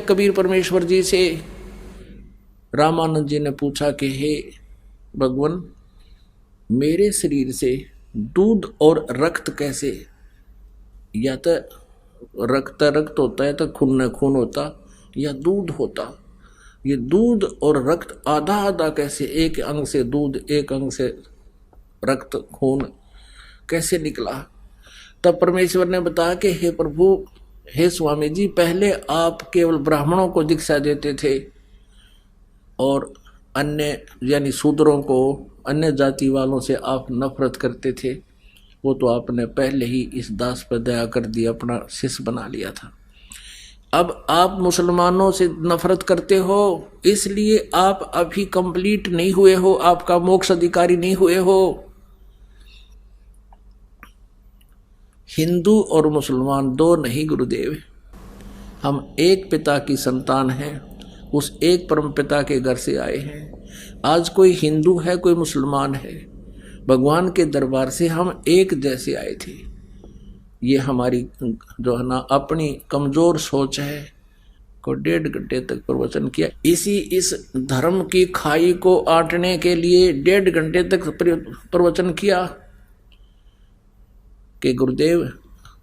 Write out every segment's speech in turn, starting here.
कबीर परमेश्वर जी से रामानंद जी ने पूछा कि हे भगवान, मेरे शरीर से दूध और रक्त कैसे, या तो रक्त होता है तो खून न खून होता, या दूध होता, ये दूध और रक्त आधा आधा कैसे, एक अंग से दूध एक अंग से रक्त खून कैसे निकला। तब परमेश्वर ने बताया कि हे प्रभु, हे स्वामी जी, पहले आप केवल ब्राह्मणों को दीक्षा देते थे और अन्य यानी शूद्रों को, अन्य जाति वालों से आप नफरत करते थे। वो तो आपने पहले ही इस दास पर दया कर दिया, अपना शिष्य बना लिया था। अब आप मुसलमानों से नफरत करते हो, इसलिए आप अभी कंप्लीट नहीं हुए हो, आपका मोक्ष अधिकारी नहीं हुए हो। हिंदू और मुसलमान दो नहीं गुरुदेव, हम एक पिता की संतान हैं, उस एक परम पिता के घर से आए हैं। आज कोई हिंदू है, कोई मुसलमान है, भगवान के दरबार से हम एक जैसे आए थे। ये हमारी जो है ना अपनी कमजोर सोच है को 1.5 घंटे तक प्रवचन किया। इस धर्म की खाई को आटने के लिए 1.5 घंटे तक प्रवचन किया कि गुरुदेव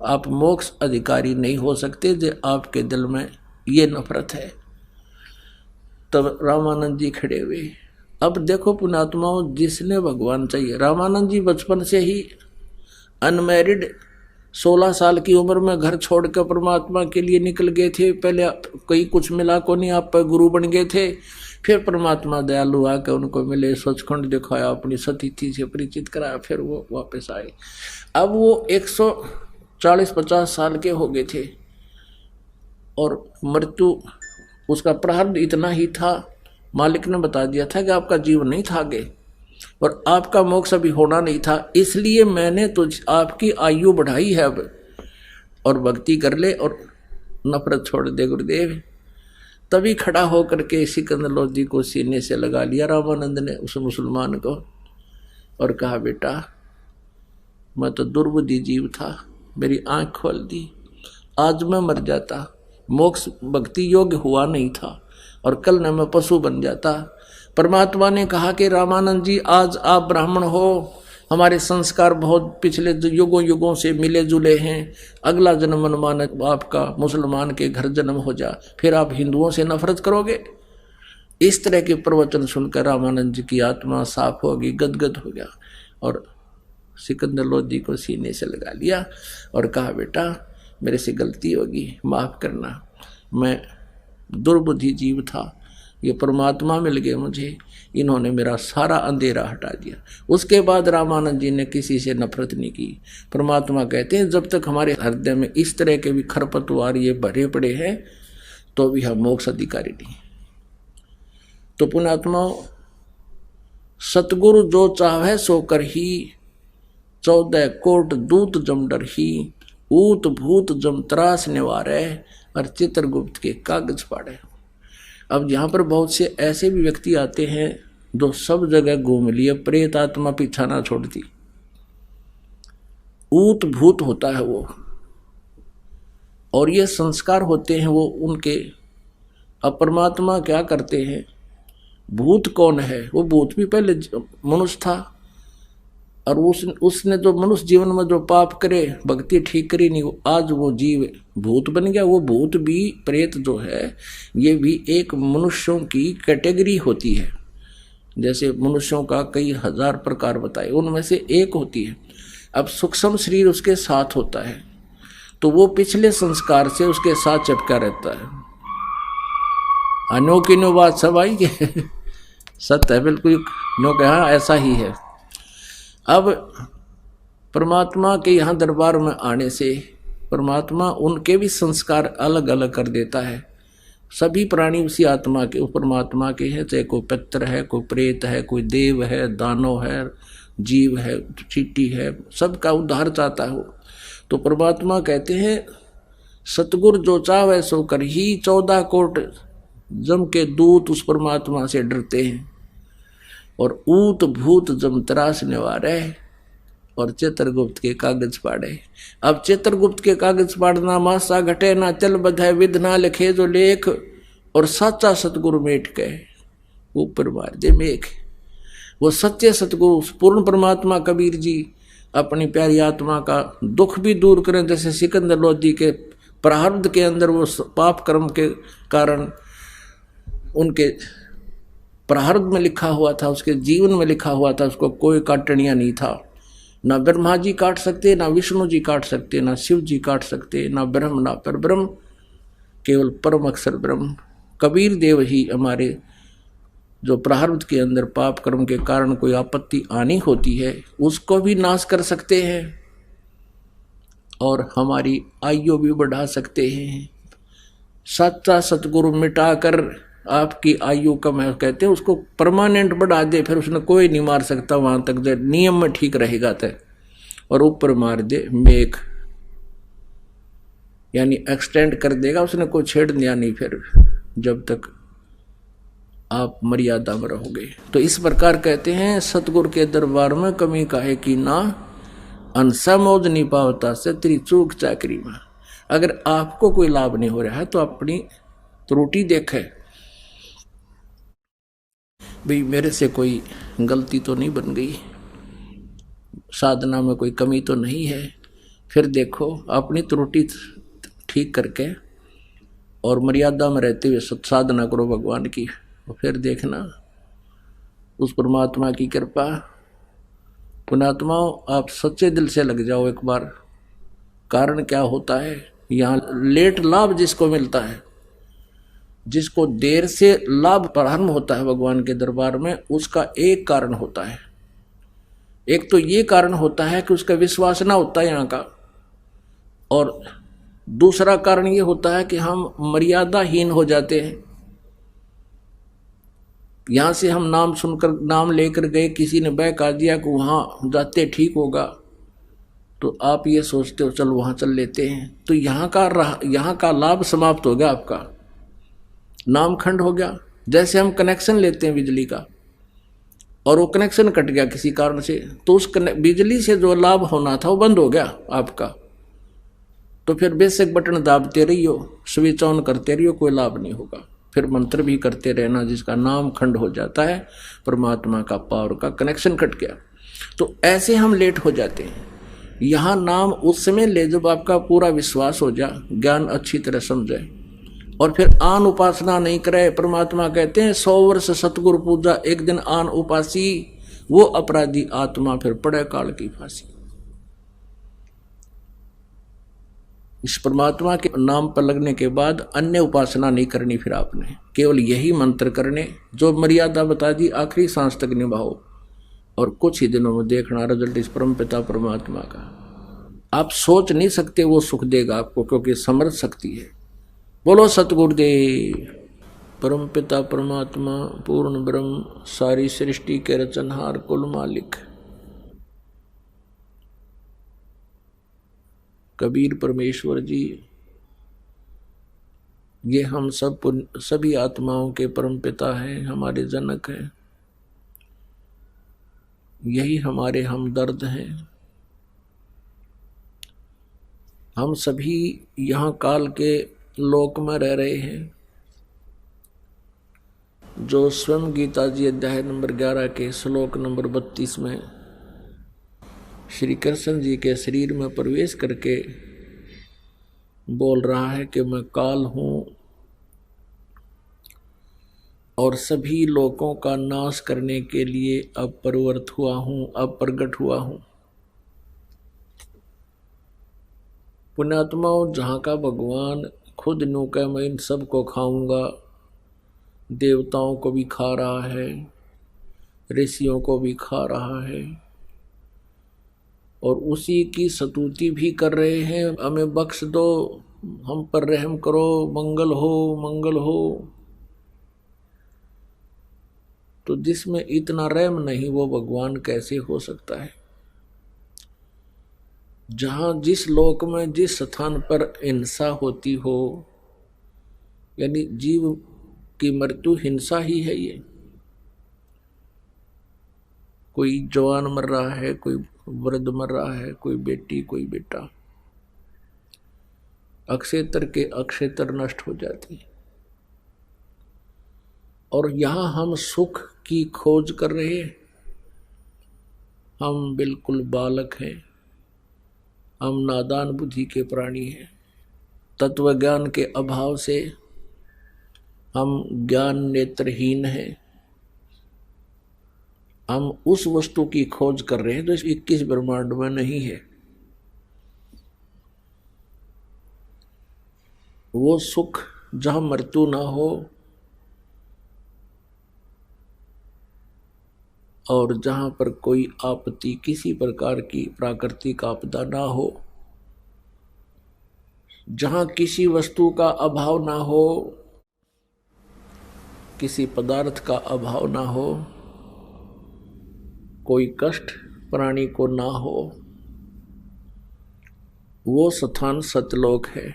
आप मोक्ष अधिकारी नहीं हो सकते जो आपके दिल में ये नफरत है। तब रामानंद जी खड़े हुए। अब देखो पुण्यात्माओं, जिसने भगवान चाहिए, रामानंद जी बचपन से ही अनमैरिड 16 साल की उम्र में घर छोड़कर परमात्मा के लिए निकल गए थे। पहले कहीं कुछ मिला को नहीं, आप पर गुरु बन गए थे। फिर परमात्मा दयालु आकर उनको मिले, सचखंड दिखाया, अपनी सतीथि से परिचित कराया, फिर वो वापस आए। अब वो 140-50 साल के हो गए थे और मृत्यु उसका प्रारब्ध इतना ही था, मालिक ने बता दिया था कि आपका जीवन नहीं था आगे और आपका मोक्ष अभी होना नहीं था, इसलिए मैंने तो आपकी आयु बढ़ाई है अब, और भक्ति कर ले और नफरत छोड़ दे गुरुदेव। तभी खड़ा होकर के सिकंदर लोधी को सीने से लगा लिया रामानंद ने उस मुसलमान को और कहा, बेटा मैं तो दुर्बुद्धि जीव था, मेरी आंख खोल दी, आज मैं मर जाता, मोक्ष भक्ति योग्य हुआ नहीं था और कल न मैं पशु बन जाता। परमात्मा ने कहा कि रामानंद जी, आज आप ब्राह्मण हो, हमारे संस्कार बहुत पिछले युगों युगों से मिले जुले हैं, अगला जन्म मनमाना आपका मुसलमान के घर जन्म हो जा, फिर आप हिंदुओं से नफरत करोगे। इस तरह के प्रवचन सुनकर रामानंद जी की आत्मा साफ हो गई, गदगद हो गया और सिकंदर लोधी को सीने से लगा लिया और कहा, बेटा मेरे से गलती होगी, माफ करना, मैं दुर्बुद्धि जीव था, ये परमात्मा मिल गए मुझे, इन्होंने मेरा सारा अंधेरा हटा दिया। उसके बाद रामानंद जी ने किसी से नफरत नहीं की। परमात्मा कहते हैं जब तक हमारे हृदय में इस तरह के भी खरपतवार ये भरे पड़े हैं तो भी हम मोक्ष अधिकारी नहीं। तो पुण्यात्मा, सतगुरु जो चाहे सो कर ही, 14 कोट दूत जम डर ही, ऊत भूत जम त्रास निवारे, और चित्रगुप्त के कागज पाड़े। अब यहाँ पर बहुत से ऐसे भी व्यक्ति आते हैं जो सब जगह घूम लिए, प्रेत आत्मा पीछा ना छोड़ती, ऊत भूत होता है वो, और ये संस्कार होते हैं वो उनके। अब परमात्मा क्या करते हैं, भूत कौन है, वो भूत भी पहले मनुष्य था और उसने जो मनुष्य जीवन में जो पाप करे, भक्ति ठीक करी नहीं, आज वो जीव भूत बन गया। वो भूत भी, प्रेत जो है, ये भी एक मनुष्यों की कैटेगरी होती है। जैसे मनुष्यों का कई हजार प्रकार बताए, उनमें से एक होती है। अब सूक्ष्म शरीर उसके साथ होता है तो वो पिछले संस्कार से उसके साथ चिपका रहता है। अनोखी नो बात सब आई के सत्य है, बिल्कुल नो कहा ऐसा ही है। अब परमात्मा के यहाँ दरबार में आने से परमात्मा उनके भी संस्कार अलग अलग कर देता है। सभी प्राणी उसी आत्मा के, परमात्मा के हैं, चाहे कोई पितर है, कोई प्रेत है, कोई देव है, दानव है, जीव है, चींटी है, सबका उद्धार चाहता है वो। तो परमात्मा कहते हैं सतगुरु जो चाहे सो कर ही, 14 कोट जम के दूत उस परमात्मा से डरते हैं और ऊत भूत जम त्रास निवारे, और चित्रगुप्त के कागज पाड़े। अब चित्रगुप्त के कागज पाड़ना मासा घटे ना चल बधाए विध ना लिखे जो लेख, और सच्चा सतगुरु मेट गए ऊपर मार दे मेघ। वो सच्चे सतगुरु पूर्ण परमात्मा कबीर जी अपनी प्यारी आत्मा का दुख भी दूर करें, जैसे सिकंदर लोधी के प्रारब्ध के अंदर वो पाप कर्म के कारण उनके प्रारब्ध में लिखा हुआ था, उसके जीवन में लिखा हुआ था, उसको कोई काटनिया नहीं था। ना ब्रह्मा जी काट सकते, ना विष्णु जी काट सकते, ना शिव जी काट सकते, ना ब्रह्म ना पर ब्रह्म, केवल परम अक्षर ब्रह्म कबीर देव ही हमारे जो प्रारब्ध के अंदर पाप कर्म के कारण कोई आपत्ति आनी होती है उसको भी नाश कर सकते हैं और हमारी आयु भी बढ़ा सकते हैं। सच्चा सतगुरु मिटाकर आपकी आयु कम है कहते हैं, उसको परमानेंट बढ़ा दे, फिर उसने कोई नहीं मार सकता वहां तक जो नियम में ठीक रहेगा तय, और ऊपर मार दे मेघ, यानी एक्सटेंड कर देगा, उसने कोई छेड़ दिया नहीं फिर जब तक आप मर्यादा में रहोगे। तो इस प्रकार कहते हैं सतगुरु के दरबार में कमी काहे की ना, अंसा मौज नहीं पावता से तेरी चूक चाकरी में। अगर आपको कोई लाभ नहीं हो रहा है तो अपनी त्रुटि देखे, भाई मेरे से कोई गलती तो नहीं बन गई, साधना में कोई कमी तो नहीं है, फिर देखो अपनी त्रुटि ठीक करके और मर्यादा में रहते हुए साधना करो भगवान की, और फिर देखना उस परमात्मा की कृपा। पुण्यात्माओं आप सच्चे दिल से लग जाओ एक बार। कारण क्या होता है, यहाँ लेट लाभ जिसको मिलता है, जिसको देर से लाभ प्रारंभ होता है भगवान के दरबार में, उसका एक कारण होता है। एक तो ये कारण होता है कि उसका विश्वास ना होता है यहाँ का, और दूसरा कारण ये होता है कि हम मर्यादाहीन हो जाते हैं। यहां से हम नाम सुनकर नाम लेकर गए, किसी ने बहका दिया कि वहां जाते ठीक होगा, तो आप ये सोचते हो चल वहां चल लेते हैं, तो यहाँ का लाभ समाप्त हो गया, आपका नाम खंड हो गया। जैसे हम कनेक्शन लेते हैं बिजली का और वो कनेक्शन कट गया किसी कारण से, तो उस बिजली से जो लाभ होना था वो बंद हो गया आपका, तो फिर बेशक बटन दाबते रहियो, स्विच ऑन करते रहियो, कोई लाभ नहीं होगा। फिर मंत्र भी करते रहना, जिसका नाम खंड हो जाता है, परमात्मा का पावर का कनेक्शन कट गया। तो ऐसे हम लेट हो जाते हैं। यहाँ नाम उस समय ले जब आपका पूरा विश्वास हो जाए, ज्ञान अच्छी तरह समझे, और फिर आन उपासना नहीं करे। परमात्मा कहते हैं 100 वर्ष सतगुरु पूजा, एक दिन आन उपासी, वो अपराधी आत्मा फिर पड़े काल की फांसी। इस परमात्मा के नाम पर लगने के बाद अन्य उपासना नहीं करनी, फिर आपने केवल यही मंत्र करने, जो मर्यादा बता दी आखिरी सांस तक निभाओ, और कुछ ही दिनों में देखना रिजल्ट इस परम पिता परमात्मा का। आप सोच नहीं सकते वो सुख देगा आपको, क्योंकि समर्थ शक्ति है। बोलो सतगुरुदेव। परम पिता परमात्मा पूर्ण ब्रह्म, सारी सृष्टि के रचनहार, कुल मालिक कबीर परमेश्वर जी, ये हम सभी आत्माओं के परम पिता हैं, हमारे जनक हैं, यही हमारे हमदर्द हैं। हम सभी यहाँ काल के लोक में रह रहे हैं, जो स्वयं गीता जी अध्याय नंबर 11 के श्लोक नंबर 32 में श्री कृष्ण जी के शरीर में प्रवेश करके बोल रहा है कि मैं काल हूँ और सभी लोगों का नाश करने के लिए अब प्रवृत्त हुआ हूँ, अब प्रकट हुआ हूँ। पुण्यात्माओं, जहाँ का भगवान खुद नु का मैं इन सबको खाऊंगा, देवताओं को भी खा रहा है, ऋषियों को भी खा रहा है, और उसी की स्तुति भी कर रहे हैं, हमें बख्श दो, हम पर रहम करो, मंगल हो मंगल हो। तो जिसमें इतना रहम नहीं वो भगवान कैसे हो सकता है। जहाँ जिस लोक में जिस स्थान पर हिंसा होती हो, यानी जीव की मृत्यु हिंसा ही है। ये कोई जवान मर रहा है, कोई वृद्ध मर रहा है, कोई बेटी कोई बेटा, अक्षेत्र के अक्षेत्र नष्ट हो जाती है। और यहां हम सुख की खोज कर रहे हैं। हम बिल्कुल बालक हैं, हम नादान बुद्धि के प्राणी हैं। तत्व ज्ञान के अभाव से हम ज्ञान नेत्रहीन हैं। हम उस वस्तु की खोज कर रहे हैं जो इस 21 ब्रह्मांड में नहीं है। वो सुख जहां मृत्यु ना हो और जहां पर कोई आपत्ति, किसी प्रकार की प्राकृतिक आपदा ना हो, जहां किसी वस्तु का अभाव ना हो, किसी पदार्थ का अभाव ना हो, कोई कष्ट प्राणी को ना हो, वो स्थान सतलोक है।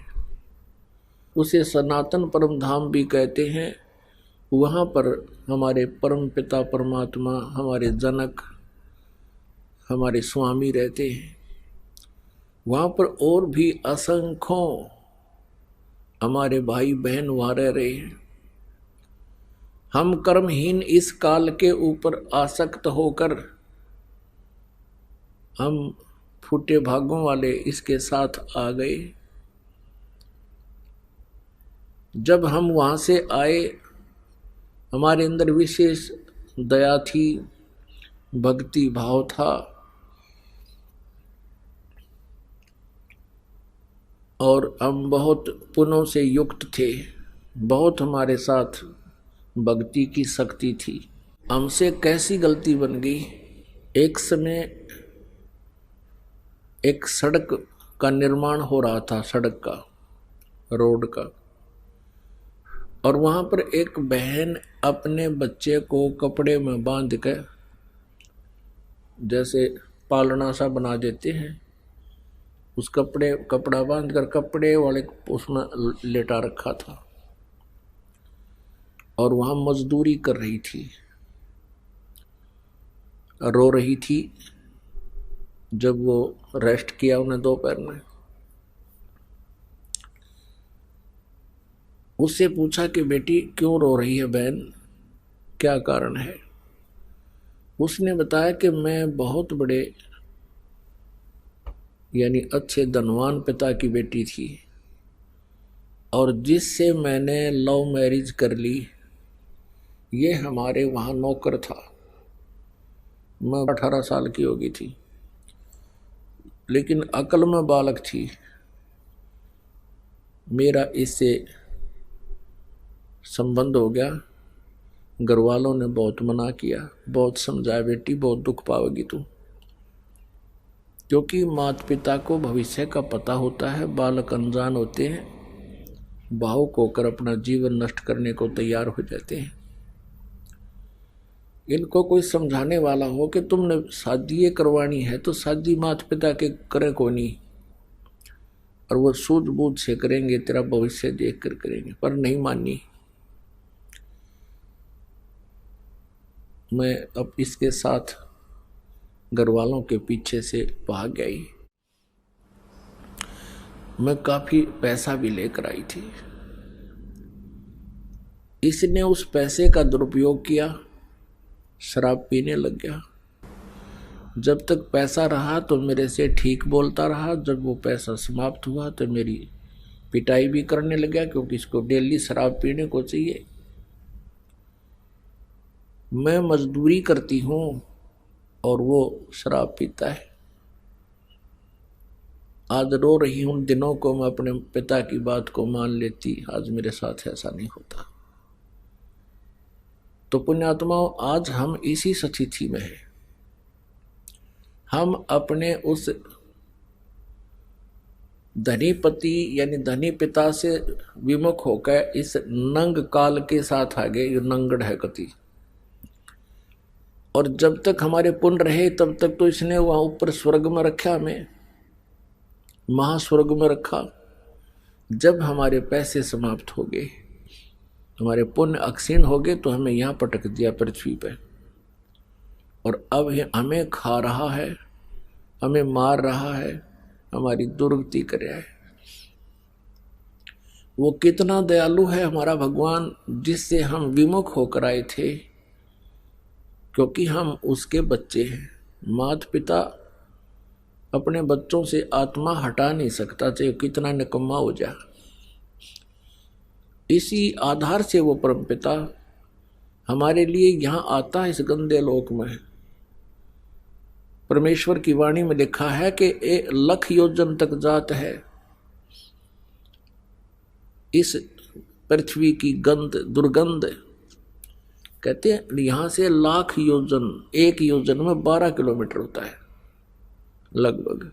उसे सनातन परम धाम भी कहते हैं। वहाँ पर हमारे परम पिता परमात्मा, हमारे जनक, हमारे स्वामी रहते हैं। वहाँ पर और भी असंख्यों हमारे भाई बहन वहाँ रह रहे हैं। हम कर्महीन इस काल के ऊपर आसक्त होकर हम फूटे भागों वाले इसके साथ आ गए। जब हम वहाँ से आए, हमारे अंदर विशेष दया थी, भक्ति भाव था, और हम बहुत पुण्यों से युक्त थे। बहुत हमारे साथ भक्ति की शक्ति थी। हमसे कैसी गलती बन गई। एक समय एक सड़क का निर्माण हो रहा था, सड़क का, रोड का, और वहाँ पर एक बहन अपने बच्चे को कपड़े में बांध कर, जैसे पालना सा बना देते हैं, उस कपड़ा बांध कर कपड़े वाले उसमें लेटा रखा था और वहाँ मजदूरी कर रही थी, रो रही थी। जब वो रेस्ट किया उन्हें दोपहर में, उससे पूछा कि बेटी क्यों रो रही है बहन, क्या कारण है। उसने बताया कि मैं बहुत बड़े यानी अच्छे धनवान पिता की बेटी थी, और जिससे मैंने लव मैरिज कर ली, ये हमारे वहाँ नौकर था। मैं 18 साल की होगी थी, लेकिन अकल में बालक थी। मेरा इससे संबंध हो गया। घर वालों ने बहुत मना किया, बहुत समझाया, बेटी बहुत दुख पाओगी तू, क्योंकि माता पिता को भविष्य का पता होता है। बालक अनजान होते हैं, भावुक होकर अपना जीवन नष्ट करने को तैयार हो जाते हैं। इनको कोई समझाने वाला हो कि तुमने शादी ये करवानी है तो शादी माता पिता के करे को नहीं, और वो सूझबूझ से करेंगे, तेरा भविष्य देख कर करेंगे, पर नहीं मानी। मैं अब इसके साथ घर वालों के पीछे से भाग गई। मैं काफी पैसा भी लेकर आई थी। इसने उस पैसे का दुरुपयोग किया, शराब पीने लग गया। जब तक पैसा रहा तो मेरे से ठीक बोलता रहा। जब वो पैसा समाप्त हुआ तो मेरी पिटाई भी करने लग गया, क्योंकि इसको डेली शराब पीने को चाहिए। मैं मजदूरी करती हूँ और वो शराब पीता है। आज रो रही हूँ, दिनों को मैं अपने पिता की बात को मान लेती, आज मेरे साथ ऐसा नहीं होता। तो पुण्यात्माओं, आज हम इसी स्थिति में हैं। हम अपने उस धनी पति यानी धनी पिता से विमुख होकर इस नंग काल के साथ आ गए। ये नंगड़ है गति। और जब तक हमारे पुण्य रहे तब तक तो इसने वहां ऊपर स्वर्ग में रखा, हमें महास्वर्ग में रखा। जब हमारे पैसे समाप्त हो गए, हमारे पुण्य अक्षीण हो गए, तो हमें यहाँ पटक दिया पृथ्वी पे, और अब हमें खा रहा है हमें मार रहा है, हमारी दुर्गति कर रहा है। वो कितना दयालु है हमारा भगवान, जिससे हम विमुख होकर आए थे, क्योंकि हम उसके बच्चे हैं। माता पिता अपने बच्चों से आत्मा हटा नहीं सकता, चाहे कितना निकम्मा हो जाए। इसी आधार से वो परमपिता हमारे लिए यहाँ आता है, इस गंदे लोक में। परमेश्वर की वाणी में लिखा है कि 1,00,000 योजन तक जात है इस पृथ्वी की गंध, दुर्गंध। कहते हैं यहां से 1,00,000 योजन, 1 योजन में 12 किलोमीटर होता है लगभग,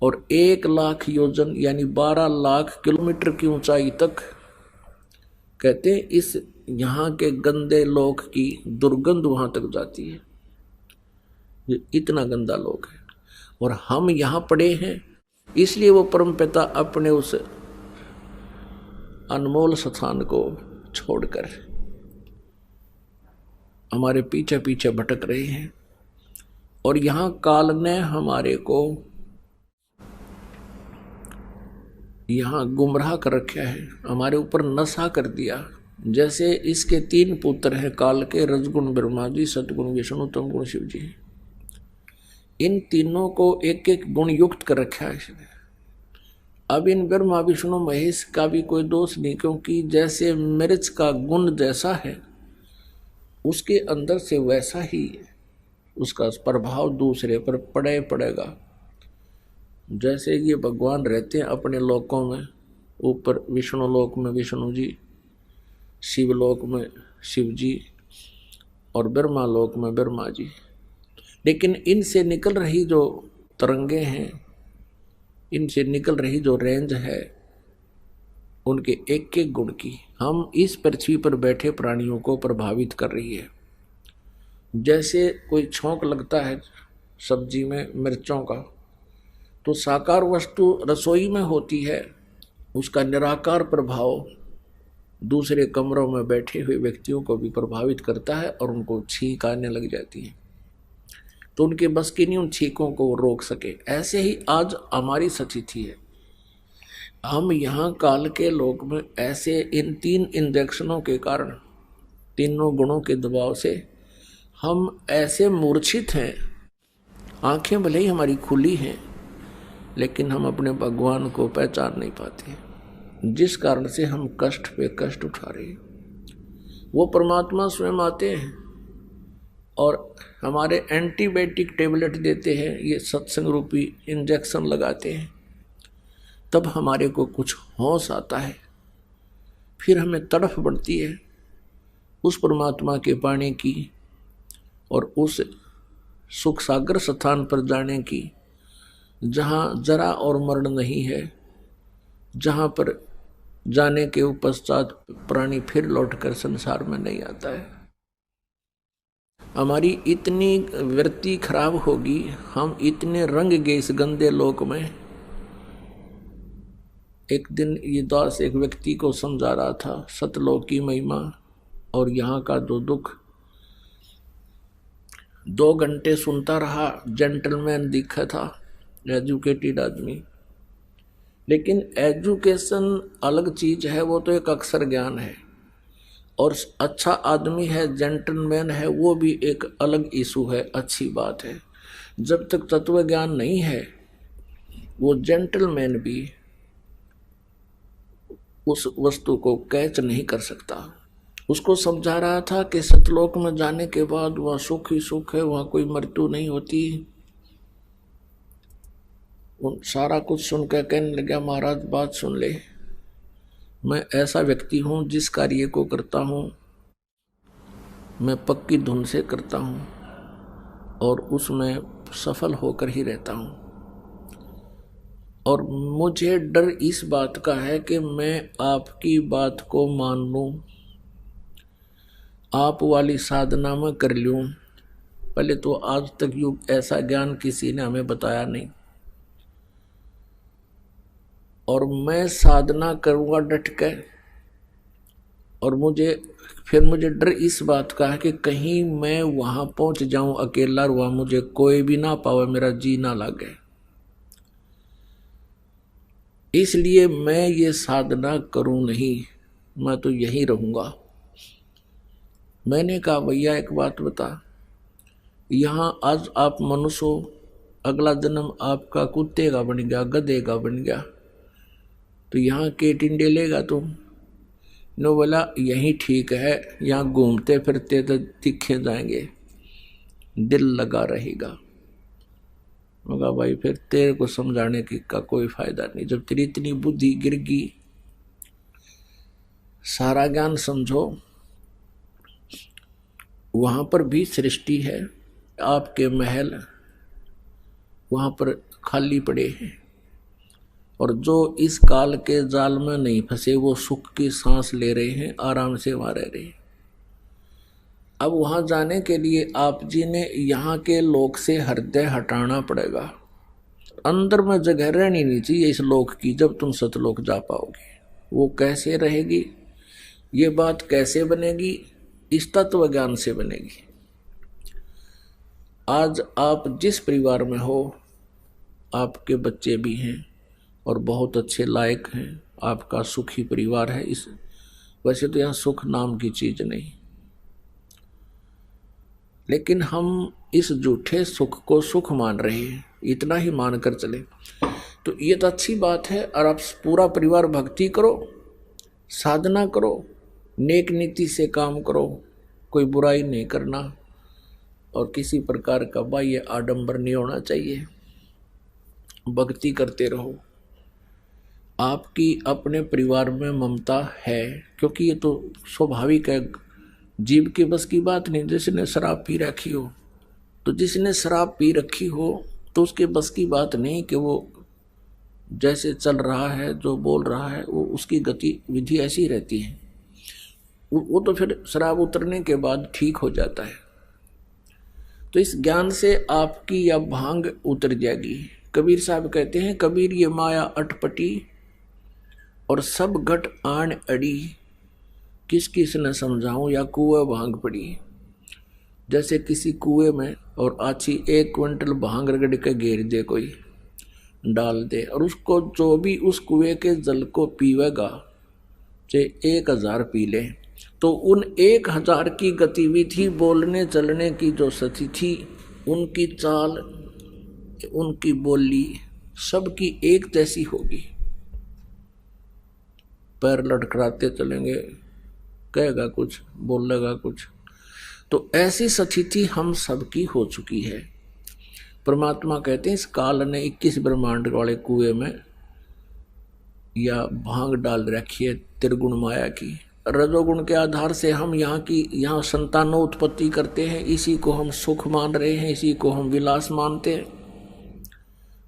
और 1,00,000 योजन यानी 12 लाख किलोमीटर की ऊंचाई तक, कहते हैं इस यहाँ के गंदे लोक की दुर्गंध वहां तक जाती है। ये इतना गंदा लोक है, और हम यहाँ पड़े हैं। इसलिए वो परमपिता अपने उस अनमोल स्थान को छोड़कर हमारे पीछे पीछे भटक रहे हैं। और यहाँ काल ने हमारे को यहाँ गुमराह कर रखा है, हमारे ऊपर नशा कर दिया। जैसे इसके 3 पुत्र हैं काल के, रजगुण ब्रह्मा जी, सतगुण विष्णु, तमगुण शिव जी। इन तीनों को एक एक गुण युक्त कर रखा है इसने। अब इन ब्रह्मा विष्णु महेश का भी कोई दोष नहीं, क्योंकि जैसे मिर्च का गुण जैसा है उसके अंदर से वैसा ही उसका प्रभाव दूसरे पर पड़ेगा। जैसे ये भगवान रहते हैं अपने लोकों में, ऊपर विष्णु लोक में विष्णु जी, शिव लोक में शिव जी, और ब्रह्मा लोक में ब्रह्मा जी। लेकिन इनसे निकल रही जो तरंगे हैं, इनसे निकल रही जो रेंज है, उनके एक एक गुण की हम इस पृथ्वी पर बैठे प्राणियों को प्रभावित कर रही है। जैसे कोई छोंक लगता है सब्जी में मिर्चों का, तो साकार वस्तु रसोई में होती है, उसका निराकार प्रभाव दूसरे कमरों में बैठे हुए व्यक्तियों को भी प्रभावित करता है और उनको छींक आने लग जाती है, तो उनके बस की नहीं उन छींकों को रोक सके। ऐसे ही आज हमारी स्थिति है। हम यहाँ काल के लोक में ऐसे इन 3 इंजेक्शनों के कारण, तीनों गुणों के दबाव से हम ऐसे मूर्छित हैं। आंखें भले ही हमारी खुली हैं, लेकिन हम अपने भगवान को पहचान नहीं पाते, जिस कारण से हम कष्ट पे कष्ट उठा रहे हैं। वो परमात्मा स्वयं आते हैं और हमारे एंटीबायोटिक टेबलेट देते हैं, ये सत्संग रूपी इंजेक्शन लगाते हैं, तब हमारे को कुछ होश आता है। फिर हमें तड़फ बढ़ती है उस परमात्मा के पाने की और उस सुख सागर स्थान पर जाने की, जहाँ जरा और मरण नहीं है, जहाँ पर जाने के पश्चात प्राणी फिर लौटकर संसार में नहीं आता है। हमारी इतनी वृत्ति खराब होगी, हम इतने रंग गए इस गंदे लोक में। एक दिन ये दास एक व्यक्ति को समझा रहा था सतलोक की महिमा और यहाँ का जो दुख। 2 घंटे सुनता रहा, जेंटलमैन दिखा था, एजुकेटेड आदमी। लेकिन एजुकेशन अलग चीज है, वो तो एक अक्षर ज्ञान है, और अच्छा आदमी है, जेंटलमैन है, वो भी एक अलग इशू है, अच्छी बात है। जब तक तत्व ज्ञान नहीं है, वो जेंटलमैन भी उस वस्तु को कैच नहीं कर सकता। उसको समझा रहा था कि सतलोक में जाने के बाद वह सुख ही सुख है, वहाँ कोई मृत्यु नहीं होती। सारा कुछ सुनकर कहने लगा, महाराज बात सुन ले, मैं ऐसा व्यक्ति हूँ जिस कार्य को करता हूँ मैं पक्की धुन से करता हूँ और उसमें सफल होकर ही रहता हूँ। और मुझे डर इस बात का है कि मैं आपकी बात को मान लूँ, आप वाली साधना में कर लूँ। पहले तो आज तक युग ऐसा ज्ञान किसी ने हमें बताया नहीं, और मैं साधना करूँगा डट कर, और मुझे डर इस बात का है कि कहीं मैं वहां पहुंच जाऊं अकेला, और वहां मुझे कोई भी ना पावे, मेरा जी ना लगे। इसलिए मैं ये साधना करूं नहीं, मैं तो यहीं रहूंगा। मैंने कहा भैया एक बात बता, यहाँ आज आप मनुष्य हो, अगला जन्म आपका कुत्ते का बन गया, गधे का बन गया, तो यहाँ के टिंडे लेगा तुम? नो बोला यही ठीक है, यहाँ घूमते फिरते तो दिखे जाएंगे, दिल लगा रहेगा। मगा भाई फिर तेरे को समझाने की का कोई फायदा नहीं, जब तेरी इतनी बुद्धि गिर गई, सारा ज्ञान समझो। वहां पर भी सृष्टि है, आपके महल वहां पर खाली पड़े हैं, और जो इस काल के जाल में नहीं फंसे वो सुख की सांस ले रहे हैं, आराम से वहां रह रहे हैं। अब वहां जाने के लिए आप जी ने यहाँ के लोक से हृदय हटाना पड़ेगा। अंदर में जगह रहनी नहीं चाहिए इस लोक की, जब तुम सतलोक जा पाओगे। वो कैसे रहेगी, ये बात कैसे बनेगी, इस तत्व ज्ञान से बनेगी। आज आप जिस परिवार में हो, आपके बच्चे भी हैं और बहुत अच्छे लायक हैं, आपका सुखी परिवार है। इस वैसे तो यहाँ सुख नाम की चीज नहीं, लेकिन हम इस झूठे सुख को सुख मान रहे हैं, इतना ही मानकर चले तो ये तो अच्छी बात है। और आप पूरा परिवार भक्ति करो, साधना करो, नेक नीति से काम करो, कोई बुराई नहीं करना, और किसी प्रकार का बाह्य आडंबर नहीं होना चाहिए। भक्ति करते रहो। आपकी अपने परिवार में ममता है, क्योंकि ये तो स्वाभाविक है, जीव के बस की बात नहीं। जिसने शराब पी रखी हो, तो जिसने शराब पी रखी हो तो उसके बस की बात नहीं कि वो जैसे चल रहा है, जो बोल रहा है, वो उसकी गतिविधि ऐसी रहती है। वो तो फिर शराब उतरने के बाद ठीक हो जाता है। तो इस ज्ञान से आपकी या भांग उतर जाएगी। कबीर साहब कहते हैं, कबीर ये माया अटपटी और सब घट आन अड़ी, किस किस न समझाऊं या कुएं भांग पड़ी। जैसे किसी कुएं में और आछी 1 क्विंटल भांग रगड़ के घेर दे, कोई डाल दे, और उसको जो भी उस कुएं के जल को पीवेगा, चाहे 1000 पी ले, तो उन 1000 की गतिविधि, बोलने चलने की जो सती थी, उनकी चाल, उनकी बोली, सबकी एक जैसी होगी। पैर लटखड़ाते चलेंगे, कहेगा कुछ, बोलेगा कुछ। तो ऐसी स्थिति हम सबकी हो चुकी है। परमात्मा कहते हैं, इस काल ने 21 ब्रह्मांड वाले कुएं में या भांग डाल रखी है त्रिगुण माया की। रजोगुण के आधार से हम यहाँ संतानों उत्पत्ति करते हैं, इसी को हम सुख मान रहे हैं, इसी को हम विलास मानते हैं।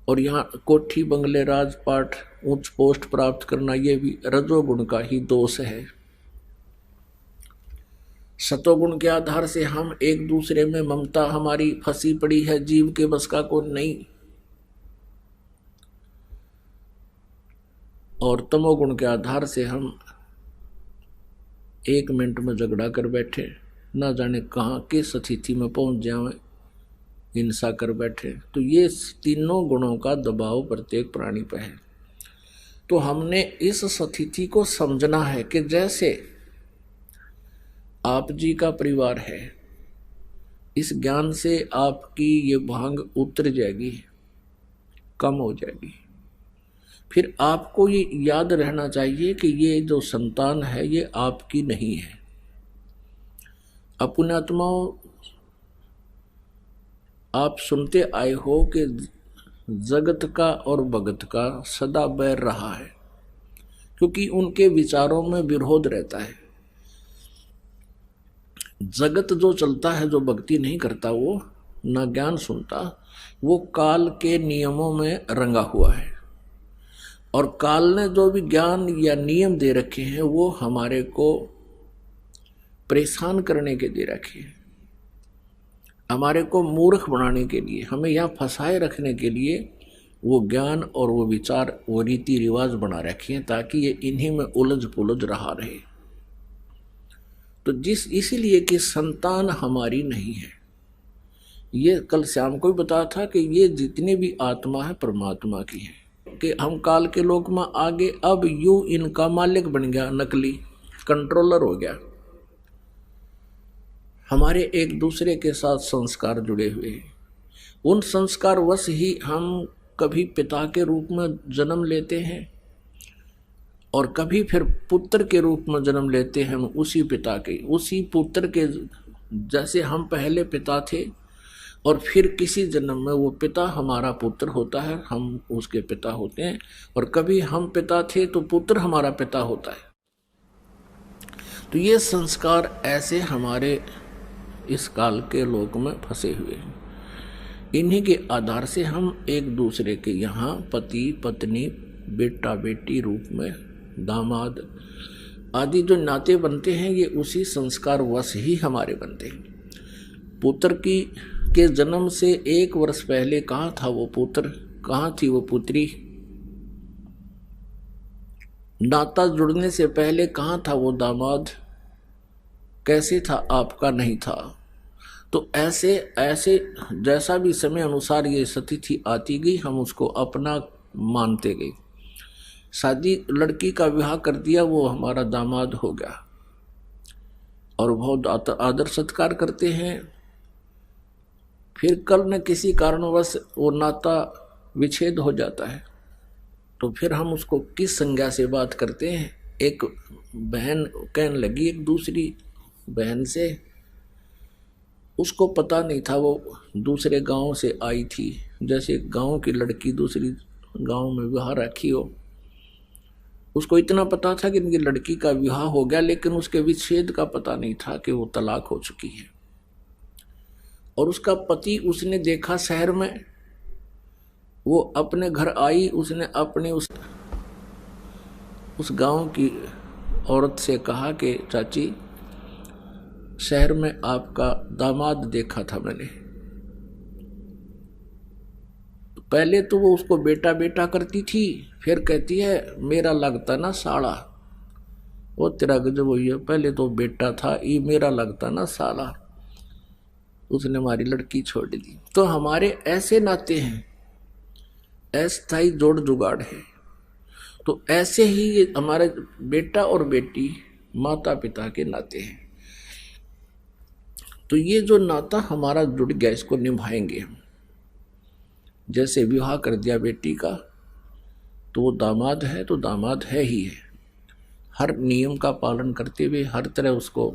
और यहाँ कोठी बंगले राजपाट उच्च पोस्ट प्राप्त करना, ये भी रजोगुण का ही दोष है। सतोगुण के आधार से हम एक दूसरे में ममता हमारी फंसी पड़ी है, जीव के बस का को नहीं। और तमोगुण के आधार से हम 1 मिनट में झगड़ा कर बैठे, ना जाने कहाँ किस स्थिति में पहुंच जाए, हिंसा कर बैठे। तो ये तीनों गुणों का दबाव प्रत्येक प्राणी पर है। तो हमने इस स्थिति को समझना है कि जैसे आप जी का परिवार है, इस ज्ञान से आपकी ये भांग उतर जाएगी, कम हो जाएगी। फिर आपको ये याद रहना चाहिए कि ये जो संतान है ये आपकी नहीं है। अपुण्यात्माओं, आप सुनते आए हो कि जगत का और भगत का सदा बैर रहा है, क्योंकि उनके विचारों में विरोध रहता है। जगत जो चलता है, जो भक्ति नहीं करता, वो न ज्ञान सुनता, वो काल के नियमों में रंगा हुआ है। और काल ने जो भी ज्ञान या नियम दे रखे हैं, वो हमारे को परेशान करने के दे रखे हैं, हमारे को मूर्ख बनाने के लिए, हमें यहाँ फंसाए रखने के लिए वो ज्ञान और वो विचार, वो रीति रिवाज बना रखे हैं, ताकि ये इन्हीं में उलझ पुलझ रहा रहे। तो इसीलिए कि संतान हमारी नहीं है। ये कल श्याम को भी बताया था कि ये जितनी भी आत्मा है परमात्मा की है, कि हम काल के लोक में आगे अब यूं इनका मालिक बन गया, नकली कंट्रोलर हो गया। हमारे एक दूसरे के साथ संस्कार जुड़े हुए हैं, उन संस्कार वश ही हम कभी पिता के रूप में जन्म लेते हैं और कभी फिर पुत्र के रूप में जन्म लेते हैं। उसी पिता के, उसी पुत्र के, जैसे हम पहले पिता थे और फिर किसी जन्म में वो पिता हमारा पुत्र होता है, हम उसके पिता होते हैं। और कभी हम पिता थे तो पुत्र हमारा पिता होता है। तो ये संस्कार ऐसे हमारे इस काल के लोक में फंसे हुए हैं। इन्हीं के आधार से हम एक दूसरे के यहाँ पति पत्नी, बेटा बेटी रूप में, दामाद आदि जो नाते बनते हैं, ये उसी संस्कार वश ही हमारे बनते हैं। पुत्र के जन्म से 1 वर्ष पहले कहाँ था वो पुत्र, कहाँ थी वो पुत्री? नाता जुड़ने से पहले कहाँ था वो दामाद, कैसे था आपका नहीं था। तो ऐसे ऐसे जैसा भी समय अनुसार ये स्थिति आती गई, हम उसको अपना मानते गए। शादी, लड़की का विवाह कर दिया, वो हमारा दामाद हो गया और बहुत आदर सत्कार करते हैं। फिर कल न किसी कारणवश वो नाता विच्छेद हो जाता है, तो फिर हम उसको किस संज्ञा से बात करते हैं? एक बहन कहने लगी एक दूसरी बहन से, उसको पता नहीं था वो दूसरे गांव से आई थी, जैसे गांव की लड़की दूसरी गांव में विवाह रखी हो। उसको इतना पता था कि इनकी लड़की का विवाह हो गया, लेकिन उसके विच्छेद का पता नहीं था कि वो तलाक हो चुकी है। और उसका पति उसने देखा शहर में, वो अपने घर आई, उसने अपने उस गांव की औरत से कहा कि चाची, शहर में आपका दामाद देखा था मैंने। पहले तो वो उसको बेटा बेटा करती थी, फिर कहती है मेरा लगता ना साला। वो तेरा गजब हुई है, पहले तो बेटा था, ये मेरा लगता ना साला। उसने हमारी लड़की छोड़ दी। तो हमारे ऐसे नाते हैं, अस्थायी जोड़ जुगाड़ है। तो ऐसे ही ये हमारे बेटा और बेटी माता पिता के नाते हैं। तो ये जो नाता हमारा जुड़ गया, इसको निभाएंगे हम। जैसे विवाह कर दिया बेटी का, तो वो दामाद है तो दामाद है ही है, हर नियम का पालन करते हुए, हर तरह उसको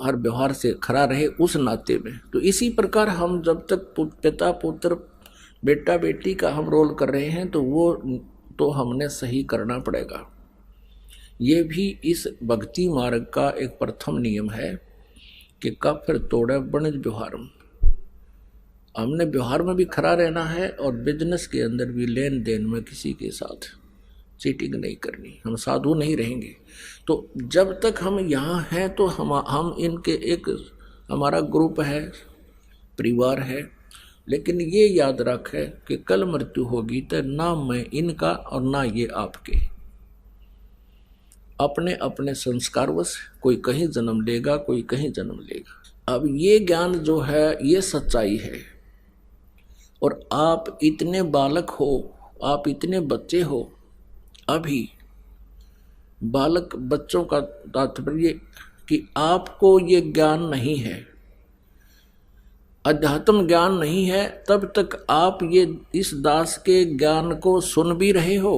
हर व्यवहार से खरा रहे उस नाते में। तो इसी प्रकार हम जब तक पिता पुत्र, बेटा बेटी का हम रोल कर रहे हैं, तो वो तो हमने सही करना पड़ेगा। ये भी इस भक्ति मार्ग का एक प्रथम नियम है कि कब फिर तोड़े वणिज व्यवहारम। हमने व्यवहार में भी खरा रहना है और बिजनेस के अंदर भी, लेन देन में किसी के साथ चीटिंग नहीं करनी, हम साधु नहीं रहेंगे। तो जब तक हम यहाँ हैं तो हम इनके एक हमारा ग्रुप है, परिवार है। लेकिन ये याद रखे कि कल मृत्यु होगी तो ना मैं इनका और ना ये आपके। अपने अपने संस्कारवश कोई कहीं जन्म लेगा, कोई कहीं जन्म लेगा। अब ये ज्ञान जो है ये सच्चाई है। और आप इतने बालक हो, आप इतने बच्चे हो, अभी बालक बच्चों का तात्पर्य कि आपको ये ज्ञान नहीं है, अध्यात्म ज्ञान नहीं है, तब तक आप ये इस दास के ज्ञान को सुन भी रहे हो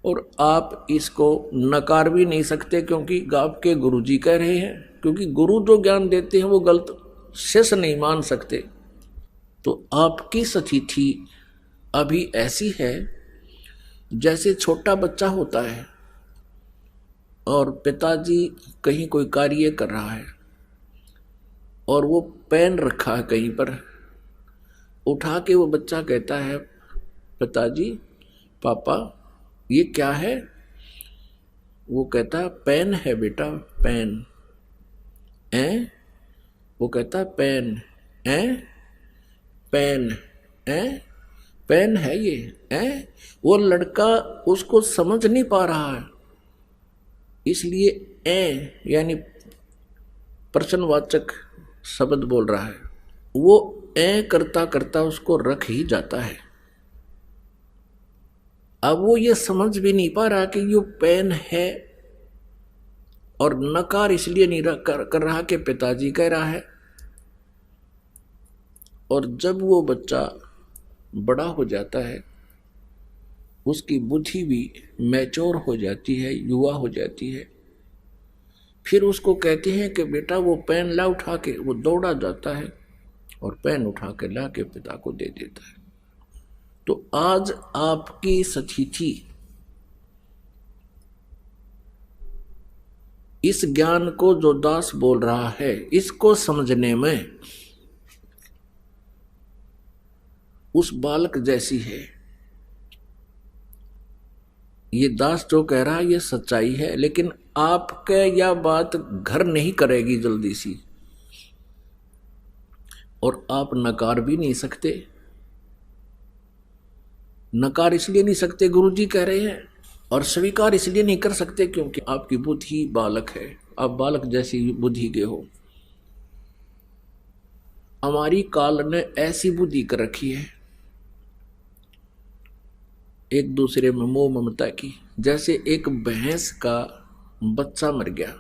और आप इसको नकार भी नहीं सकते, क्योंकि आपके गुरुजी कह रहे हैं। क्योंकि गुरु जो ज्ञान देते हैं वो गलत शिष्य नहीं मान सकते। तो आपकी स्थिति अभी ऐसी है जैसे छोटा बच्चा होता है और पिताजी कहीं कोई कार्य कर रहा है और वो पेन रखा है कहीं पर, उठा के वो बच्चा कहता है पिताजी, पापा ये क्या है? वो कहता है पेन है बेटा, पेन। वो कहता है पेन, पेन, पेन है ये। वो लड़का उसको समझ नहीं पा रहा है। इसलिए ए यानी प्रश्नवाचक शब्द बोल रहा है, वो ए करता करता उसको रख ही जाता है। अब वो ये समझ भी नहीं पा रहा कि ये पेन है, और नकार इसलिए नहीं कर रहा कि पिताजी कह रहा है। और जब वो बच्चा बड़ा हो जाता है, उसकी बुद्धि भी मैच्योर हो जाती है, युवा हो जाती है, फिर उसको कहते हैं कि बेटा वो पेन ला उठा के, वो दौड़ा जाता है और पेन उठा के ला के पिता को दे देता है। तो आज आपकी स्थिति इस ज्ञान को जो दास बोल रहा है, इसको समझने में उस बालक जैसी है। ये दास जो कह रहा है ये सच्चाई है, लेकिन आपके यह बात घर नहीं करेगी जल्दी सी, और आप नकार भी नहीं सकते। नकार इसलिए नहीं सकते, गुरुजी कह रहे हैं, और स्वीकार इसलिए नहीं कर सकते क्योंकि आपकी बुद्धि बालक है, आप बालक जैसी बुद्धि के हो। हमारी काल ने ऐसी बुद्धि कर रखी है एक दूसरे में मोह ममता की। जैसे एक भैंस का बच्चा मर गया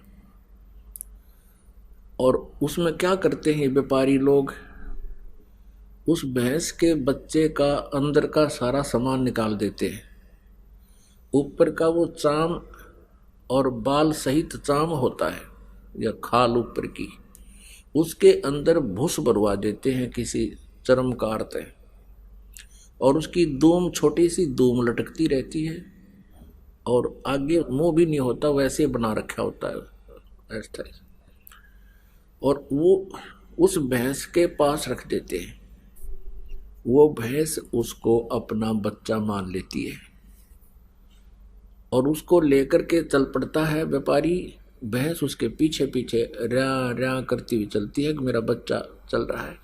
और उसमें क्या करते हैं व्यापारी लोग, उस भैंस के बच्चे का अंदर का सारा सामान निकाल देते हैं। ऊपर का वो चाम और बाल सहित चाम होता है या खाल ऊपर की, उसके अंदर भूस भरवा देते हैं किसी चरमकार से, और उसकी दूम छोटी सी दूम लटकती रहती है और आगे मुंह भी नहीं होता, वैसे बना रखा होता है ऐसा। और वो उस भैंस के पास रख देते हैं। वो भैंस उसको अपना बच्चा मान लेती है और उसको लेकर के चल पड़ता है व्यापारी। भैंस उसके पीछे पीछे रया रया करती हुई चलती है कि मेरा बच्चा चल रहा है।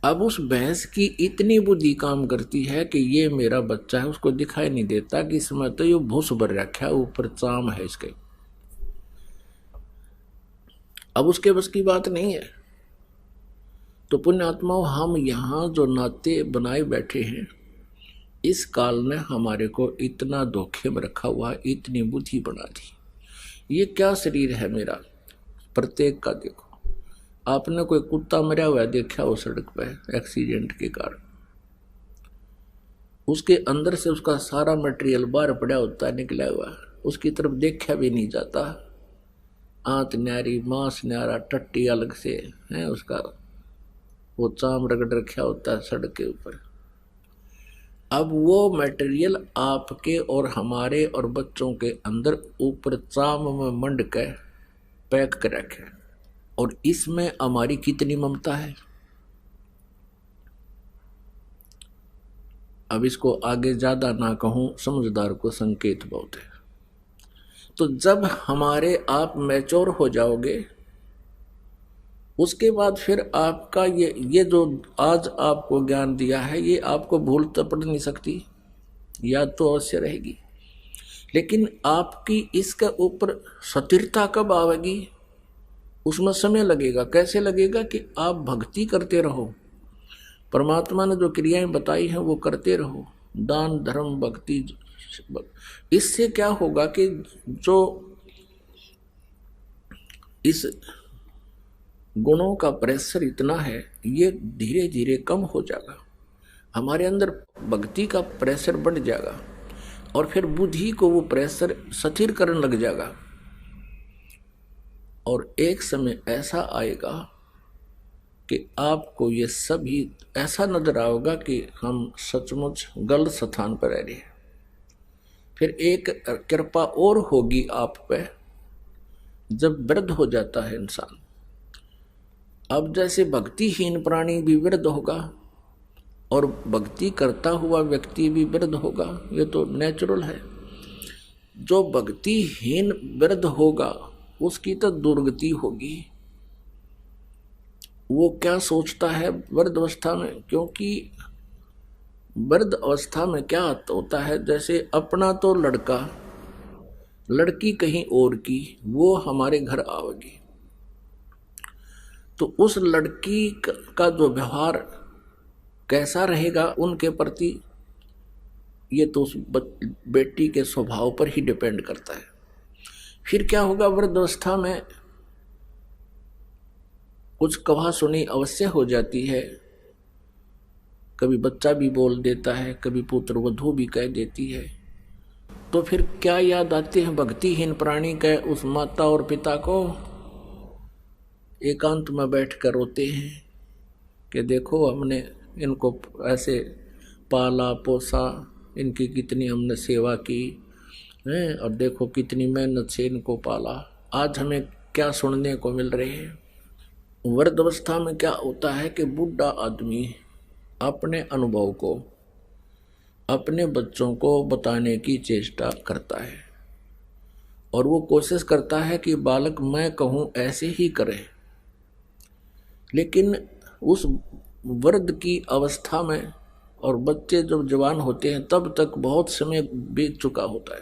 अब उस भैंस की इतनी बुद्धि काम करती है कि ये मेरा बच्चा है, उसको दिखाई नहीं देता कि इसमें तो ये भूस भर रखा है, ऊपर चाम है इसके। अब उसके बस की बात नहीं है। तो पुण्यात्माओं, हम यहाँ जो नाते बनाए बैठे हैं, इस काल ने हमारे को इतना धोखे में रखा हुआ है, इतनी बुद्धि बना दी। ये क्या शरीर है मेरा, प्रत्येक का देखो। आपने कोई कुत्ता मरा हुआ देखा हो सड़क पे एक्सीडेंट के कारण, उसके अंदर से उसका सारा मटेरियल बाहर पड़ा होता है, निकला हुआ, उसकी तरफ देखा भी नहीं जाता। आंत न्यारी, मांस न्यारा, टट्टी अलग से है, उसका वो चाम रगड़ रखा होता है सड़क के ऊपर। अब वो मटेरियल आपके और हमारे और बच्चों के अंदर ऊपर चाम में मंड के पैक कर रखे, और इसमें हमारी कितनी ममता है। अब इसको आगे ज्यादा ना कहूं, समझदार को संकेत बहुत है। तो जब हमारे आप मैच्योर हो जाओगे, उसके बाद फिर आपका ये जो आज आपको ज्ञान दिया है, ये आपको भूल तो पड़ नहीं सकती, याद तो अवश्य रहेगी, लेकिन आपकी इसके ऊपर स्थिरता कब आवेगी, उसमें समय लगेगा। कैसे लगेगा कि आप भक्ति करते रहो, परमात्मा ने जो क्रियाएं बताई हैं वो करते रहो, दान धर्म भक्ति। इससे क्या होगा कि जो इस गुणों का प्रेशर इतना है, ये धीरे धीरे कम हो जाएगा। हमारे अंदर भक्ति का प्रेशर बढ़ जाएगा और फिर बुद्धि को वो प्रेशर स्थिर करने लग जाएगा। और एक समय ऐसा आएगा कि आपको ये सभी ऐसा नजर आएगा कि हम सचमुच गलत स्थान पर रह रहे हैं। फिर एक कृपा और होगी आप पे, जब वृद्ध हो जाता है इंसान। अब जैसे भक्तिहीन प्राणी भी वृद्ध होगा और भक्ति करता हुआ व्यक्ति भी वृद्ध होगा, ये तो नेचुरल है। जो भक्तिहीन वृद्ध होगा उसकी तो दुर्गति होगी। वो क्या सोचता है वृद्ध अवस्था में, क्योंकि वृद्ध अवस्था में क्या होता है, जैसे अपना तो लड़का लड़की कहीं और की, वो हमारे घर आवेगी, तो उस लड़की का जो व्यवहार कैसा रहेगा उनके प्रति, ये तो उस बेटी के स्वभाव पर ही डिपेंड करता है। फिर क्या होगा, वृद्धावस्था में कुछ कहा सुनी अवश्य हो जाती है, कभी बच्चा भी बोल देता है, कभी पुत्र वधू भी कह देती है। तो फिर क्या याद आते हैं भक्तिहीन प्राणी के उस माता और पिता को, एकांत में बैठ कर रोते हैं कि देखो हमने इनको ऐसे पाला पोसा, इनकी कितनी हमने सेवा की है, और देखो कितनी मेहनत से इनको पाला, आज हमें क्या सुनने को मिल रहे हैं। वृद्धावस्था में क्या होता है कि बूढ़ा आदमी अपने अनुभव को अपने बच्चों को बताने की चेष्टा करता है, और वो कोशिश करता है कि बालक मैं कहूँ ऐसे ही करे। लेकिन उस वृद्ध की अवस्था में और बच्चे जब जवान होते हैं तब तक बहुत समय बीत चुका होता है,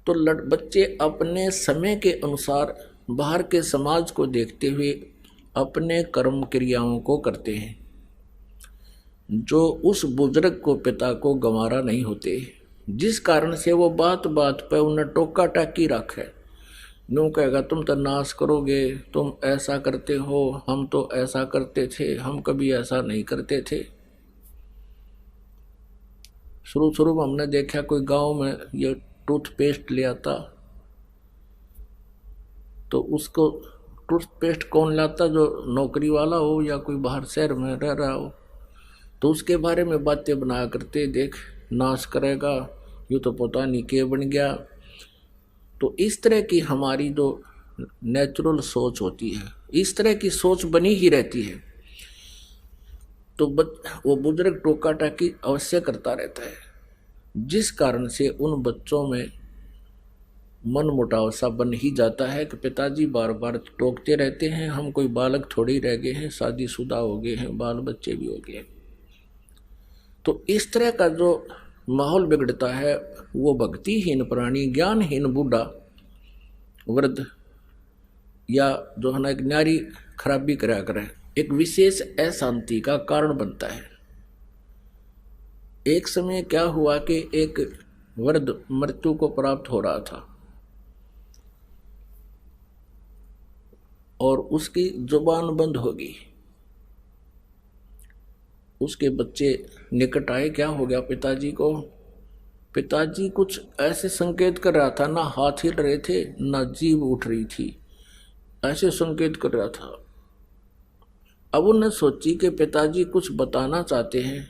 तो बच्चे अपने समय के अनुसार बाहर के समाज को देखते हुए अपने कर्म क्रियाओं को करते हैं, जो उस बुजुर्ग को पिता को गंवारा नहीं होते, जिस कारण से वो बात बात पर उन्हें टोका टाकी रखे। यूँ कहेगा तुम तो नाश करोगे, तुम ऐसा करते हो, हम तो ऐसा करते थे, हम कभी ऐसा नहीं करते थे। शुरू में हमने देखा कोई गांव में ये टूथपेस्ट ले आता, तो उसको टूथपेस्ट कौन लाता, जो नौकरी वाला हो या कोई बाहर शहर में रह रहा हो, तो उसके बारे में बातें बनाया करते, देख नाश करेगा, यूँ तो पता नहीं क्या बन गया। तो इस तरह की हमारी जो नेचुरल सोच होती है, इस तरह की सोच बनी ही रहती है। तो वो बुजुर्ग टोका टाकी अवश्य करता रहता है, जिस कारण से उन बच्चों में मन मुटाव सा बन ही जाता है कि पिताजी बार बार टोकते रहते हैं, हम कोई बालक थोड़ी रह गए हैं, शादीशुदा हो गए हैं, बाल बच्चे भी हो गए। तो इस तरह का जो माहौल बिगड़ता है, वो भक्तिहीन प्राणी, ज्ञानहीन बूढ़ा वृद्ध या जो है ना एक न्यारी खराबी करा करे, एक विशेष अशांति का कारण बनता है। एक समय क्या हुआ कि एक वृद्ध मृत्यु को प्राप्त हो रहा था और उसकी जुबान बंद हो गई। उसके बच्चे निकट आए, क्या हो गया पिताजी को। पिताजी कुछ ऐसे संकेत कर रहा था, ना हाथ हिल रहे थे ना जीभ उठ रही थी, ऐसे संकेत कर रहा था। अब उन्हें सोची कि पिताजी कुछ बताना चाहते हैं,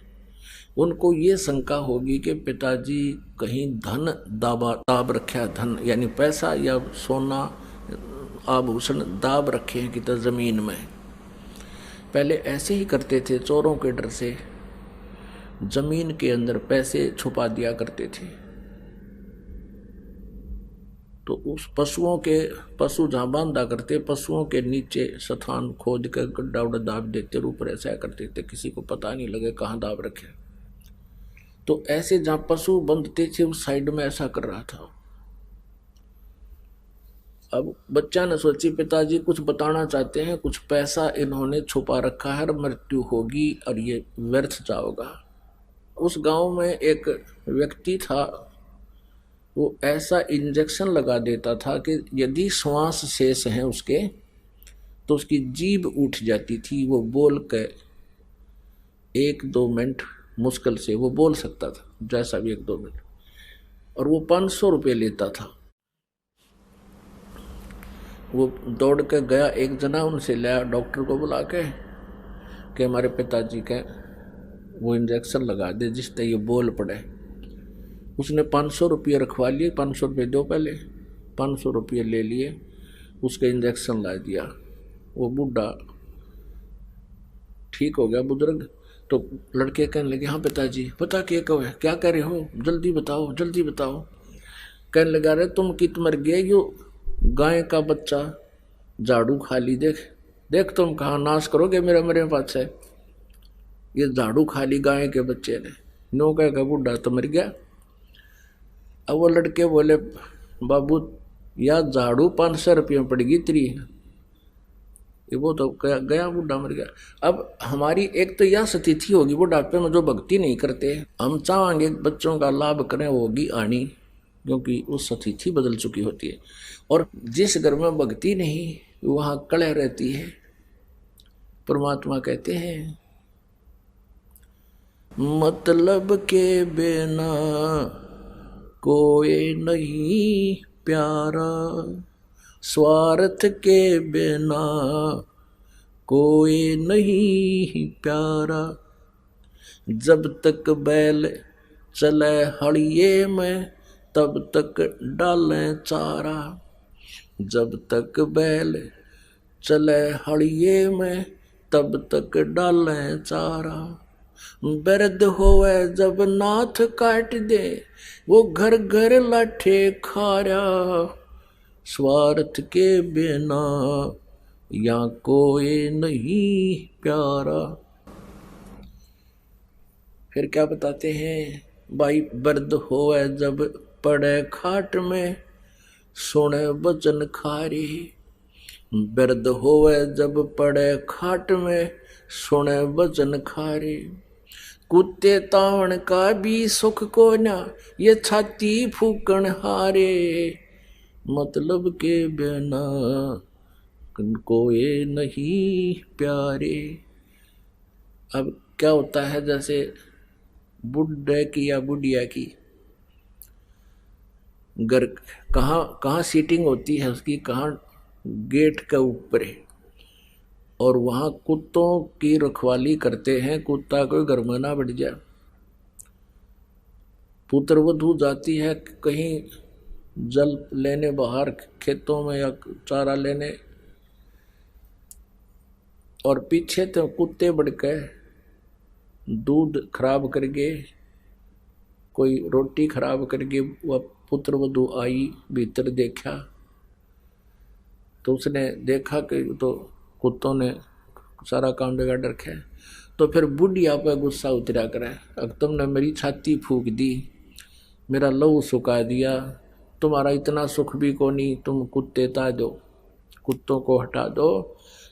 उनको ये शंका होगी कि पिताजी कहीं धन दाब रखे, धन यानी पैसा या सोना आभूषण दाब रखे हैं कितना जमीन में। पहले ऐसे ही करते थे, चोरों के डर से जमीन के अंदर पैसे छुपा दिया करते थे। तो उस पशु जहाँ बांधा करते, पशुओं के नीचे स्थान खोद कर गड्ढा उड्ढा दाब देते, ऊपर ऐसा करते थे किसी को पता नहीं लगे कहाँ दाब रखे। तो ऐसे जहाँ पशु बंधते थे उस साइड में ऐसा कर रहा था। अब बच्चा ने सोची पिताजी कुछ बताना चाहते हैं, कुछ पैसा इन्होंने छुपा रखा है, मृत्यु होगी और ये व्यर्थ जाओगा। उस गांव में एक व्यक्ति था, वो ऐसा इंजेक्शन लगा देता था कि यदि श्वास शेष है उसके तो उसकी जीभ उठ जाती थी, वो बोल के 1-2 मिनट मुश्किल से वो बोल सकता था, जैसा भी 1-2 मिनट, और वो 500 रुपये लेता था। वो दौड़ के गया, एक जना उनसे लाया, डॉक्टर को बुला के कि हमारे पिताजी के वो इंजेक्शन लगा दे जिससे ये बोल पड़े। उसने 500 रुपये रखवा लिए, 500 रुपये दो पहले, 500 रुपये ले लिए, उसके इंजेक्शन ला दिया। वो बूढ़ा ठीक हो गया बुजुर्ग। तो लड़के कहने लगे हाँ पिताजी पता क्या कहो है, क्या कह रहे हो, जल्दी बताओ जल्दी बताओ। कहने लगा रे तुम कित मर गए, यो गाय का बच्चा झाड़ू खा ली, देख देख तुम कहाँ नाश करोगे मेरे पास है, ये झाड़ू खा ली गाय के बच्चे ने। नो कह बुढ़ा तो मर गया। अब वो लड़के बोले बाबू या झाड़ू 500 रुपये में पड़ेगी तेरी, वो तो गया बूढ़ा मर गया। अब हमारी एक तो यह स्थिति होगी बुढ़ापे में जो भक्ति नहीं करते, हम चाहेंगे बच्चों का लाभ करें, होगी आनी, क्योंकि उस स्थिति बदल चुकी होती है। और जिस घर में भक्ति नहीं वहाँ कलह रहती है। परमात्मा कहते हैं मतलब के बिना कोई नहीं प्यारा, स्वार्थ के बिना कोई नहीं प्यारा, जब तक बैल चले हड़िए में तब तक डालें चारा, जब तक बैल चले हड़िए में तब तक डालें चारा, बिरध होवे जब नाथ काट दे वो घर घर लाठे खारा, स्वार्थ के बिना या कोई नहीं प्यारा। फिर क्या बताते हैं भाई, बिरध होवे जब पड़े खाट में सुने वचन खारी, बिरध होवे जब पड़े खाट में सुने वचन खारी, कुत्ते तावण का भी सुख को ना ये छाती फूकण हारे, मतलब के बिना कोई नहीं प्यारे। अब क्या होता है, जैसे बुढ़े की या बुढ़िया की घर कहाँ सीटिंग होती है उसकी, कहाँ गेट के ऊपर है, और वहाँ कुत्तों की रखवाली करते हैं, कुत्ता कोई घर में ना बढ़ जाए। पुत्र वधू जाती है कहीं जल लेने बाहर खेतों में या चारा लेने, और पीछे तो कुत्ते बढ़ के दूध खराब करके, कोई रोटी खराब करके, वह पुत्र वधू आई भीतर देखा तो उसने देखा कि तो कुत्तों ने सारा काम बिगाड़ रखा है। तो फिर बुढ़िया पर गुस्सा उतरा करे, अब तुमने मेरी छाती फूक दी, मेरा लहू सुखा दिया, तुम्हारा इतना सुख भी को नहीं, तुम कुत्ते ता दो, कुत्तों को हटा दो।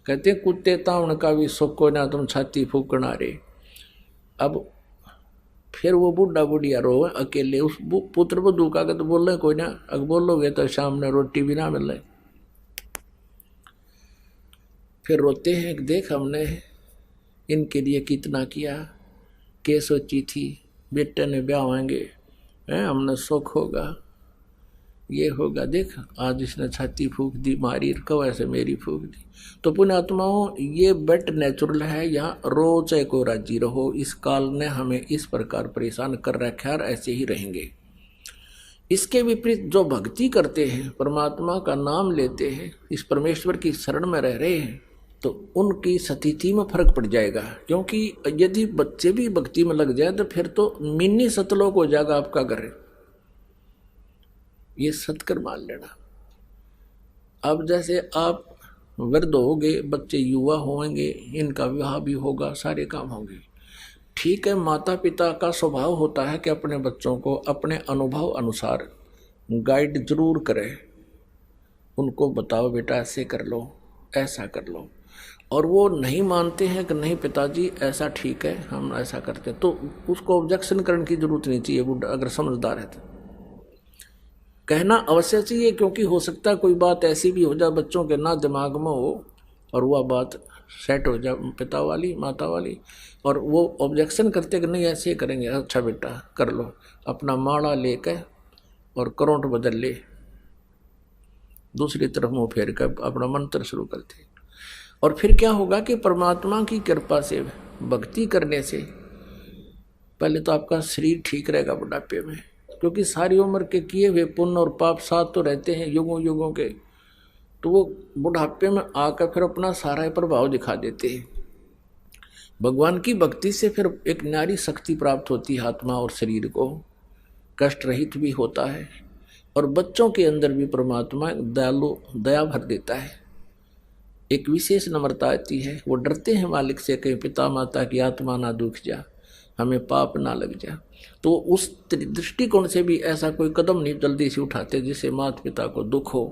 कहते कुत्ते ता उनका भी सुख को ना, तुम छाती फूकना रे। अब फिर वो बुढ़ा बुढ़िया रो अकेले, उस पुत्र वधू का तो बोल रहे कोई ना, अगर बोलोगे तो शाम ने रोटी भी ना मिले। फिर रोते हैं कि देख हमने इनके लिए कितना किया, के सोची थी बेटे ने ब्याह होंगे, हमने सुख होगा, ये होगा, देख आज इसने छाती फूक दी, मारी कब ऐसे मेरी फूक दी। तो पुण्यात्माओं ये बट नेचुरल है, यहाँ रो चाहे को राजी रहो, इस काल ने हमें इस प्रकार परेशान कर रखा है और ऐसे ही रहेंगे। इसके विपरीत जो भक्ति करते हैं, परमात्मा का नाम लेते हैं, इस परमेश्वर की शरण में रह रहे हैं, तो उनकी स्थिति में फर्क पड़ जाएगा। क्योंकि यदि बच्चे भी भक्ति में लग जाए तो फिर तो मिनी सतलोक हो जाएगा आपका घर, ये सत्कर मान लेना। अब जैसे आप वृद्ध होंगे, बच्चे युवा होंगे, इनका विवाह भी होगा, सारे काम होंगे, ठीक है। माता पिता का स्वभाव होता है कि अपने बच्चों को अपने अनुभव अनुसार गाइड जरूर करें, उनको बताओ बेटा ऐसे कर लो, ऐसा कर लो, और वो नहीं मानते हैं कि नहीं पिताजी ऐसा ठीक है, हम ऐसा करते हैं, तो उसको ऑब्जेक्शन करने की जरूरत नहीं चाहिए। बुढ़ा अगर समझदार है तो कहना अवश्य चाहिए, क्योंकि हो सकता है कोई बात ऐसी भी हो जाए बच्चों के ना दिमाग में हो और वह बात सेट हो जाए पिता वाली माता वाली, और वो ऑब्जेक्शन करते कि नहीं ऐसे करेंगे, अच्छा बेटा कर लो, अपना माड़ा लेकर और करंट बदल ले, दूसरी तरफ मुँह फेर कर अपना मंत्र शुरू करते। और फिर क्या होगा कि परमात्मा की कृपा से भक्ति करने से पहले तो आपका शरीर ठीक रहेगा बुढ़ापे में, क्योंकि सारी उम्र के किए हुए पुण्य और पाप साथ तो रहते हैं युगों युगों के, तो वो बुढ़ापे में आकर फिर अपना सारा प्रभाव दिखा देते हैं। भगवान की भक्ति से फिर एक नारी शक्ति प्राप्त होती है, आत्मा और शरीर को कष्ट रहित भी होता है, और बच्चों के अंदर भी परमात्मा दयालु दया भर देता है, एक विशेष नम्रता आती है। वो डरते हैं मालिक से, कहीं पिता माता की आत्मा ना दुख जा, हमें पाप ना लग जाए। तो उस दृष्टिकोण से भी ऐसा कोई कदम नहीं जल्दी से उठाते जिससे माता पिता को दुख हो।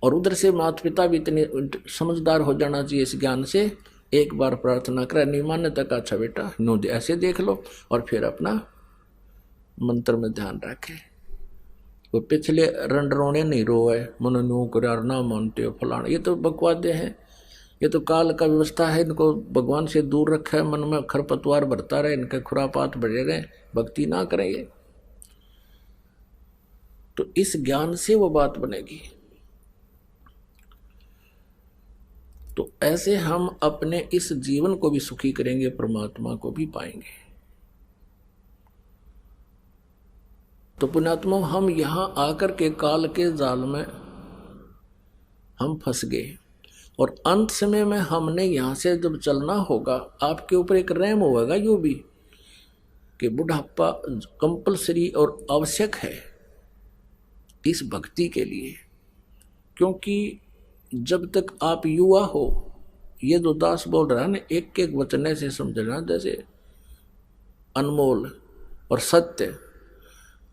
और उधर से माता पिता भी इतने समझदार हो जाना चाहिए इस ज्ञान से, एक बार प्रार्थना करें नहीं मानने तक अच्छा बेटा नो ऐसे देख लो, और फिर अपना मंत्र में ध्यान रखे। वो पिछले रंडरोने नहीं रोए मन नो कर ना मानते हो फलाना, ये तो बकवादे हैं, ये तो काल का व्यवस्था है। इनको भगवान से दूर रखा है, मन में खरपतवार भरता रहे, इनके खुरापात बढ़े रहे, भक्ति ना करेंगे। तो इस ज्ञान से वो बात बनेगी। तो ऐसे हम अपने इस जीवन को भी सुखी करेंगे, परमात्मा को भी पाएंगे। तो पुण्यात्मा, हम यहां आकर के काल के जाल में हम फंस गए, और अंत समय में हमने यहां से जब चलना होगा, आपके ऊपर एक रहम होगा यूं भी कि बुढ़ापा कंपलसरी और आवश्यक है इस भक्ति के लिए। क्योंकि जब तक आप युवा हो, ये जो दास बोल रहा है ना, एक एक वचन से समझना जैसे अनमोल और सत्य।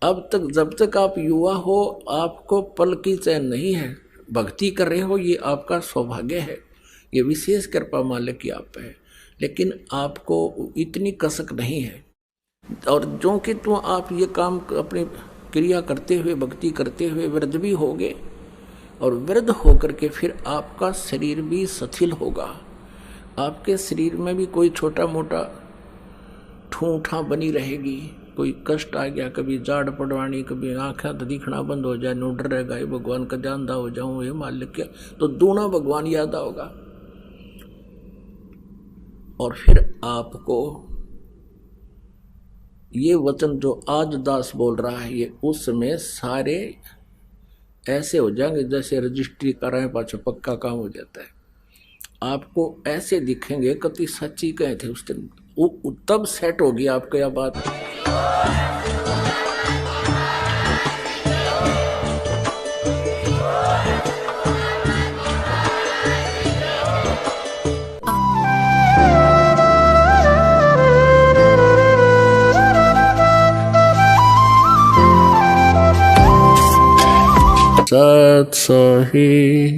अब तक जब तक आप युवा हो, आपको पल की चैन नहीं है, भक्ति कर रहे हो, ये आपका सौभाग्य है, ये विशेष कृपा मालिक की आप पे है। लेकिन आपको इतनी कसक नहीं है, और जो कि तो आप ये काम अपनी क्रिया करते हुए, भक्ति करते हुए वृद्ध भी होगे, और वृद्ध होकर के फिर आपका शरीर भी शिथिल होगा। आपके शरीर में भी कोई छोटा मोटा ठूठा बनी रहेगी, कोई कष्ट आ गया, कभी जाड़ पड़वानी, कभी आँखें तो दिखना बंद हो जाए, नो डर रहेगा, भगवान का जानदा हो जाऊं, ये मालिक क्या, तो दूना भगवान याद होगा। और फिर आपको ये वचन जो आज दास बोल रहा है, ये उस समय सारे ऐसे हो जाएंगे जैसे रजिस्ट्री कराए पाछे पक्का काम हो जाता है। आपको ऐसे दिखेंगे कति सच्ची कहे थे उस दिन, तब सेट होगी आपको यह बात। सत सही।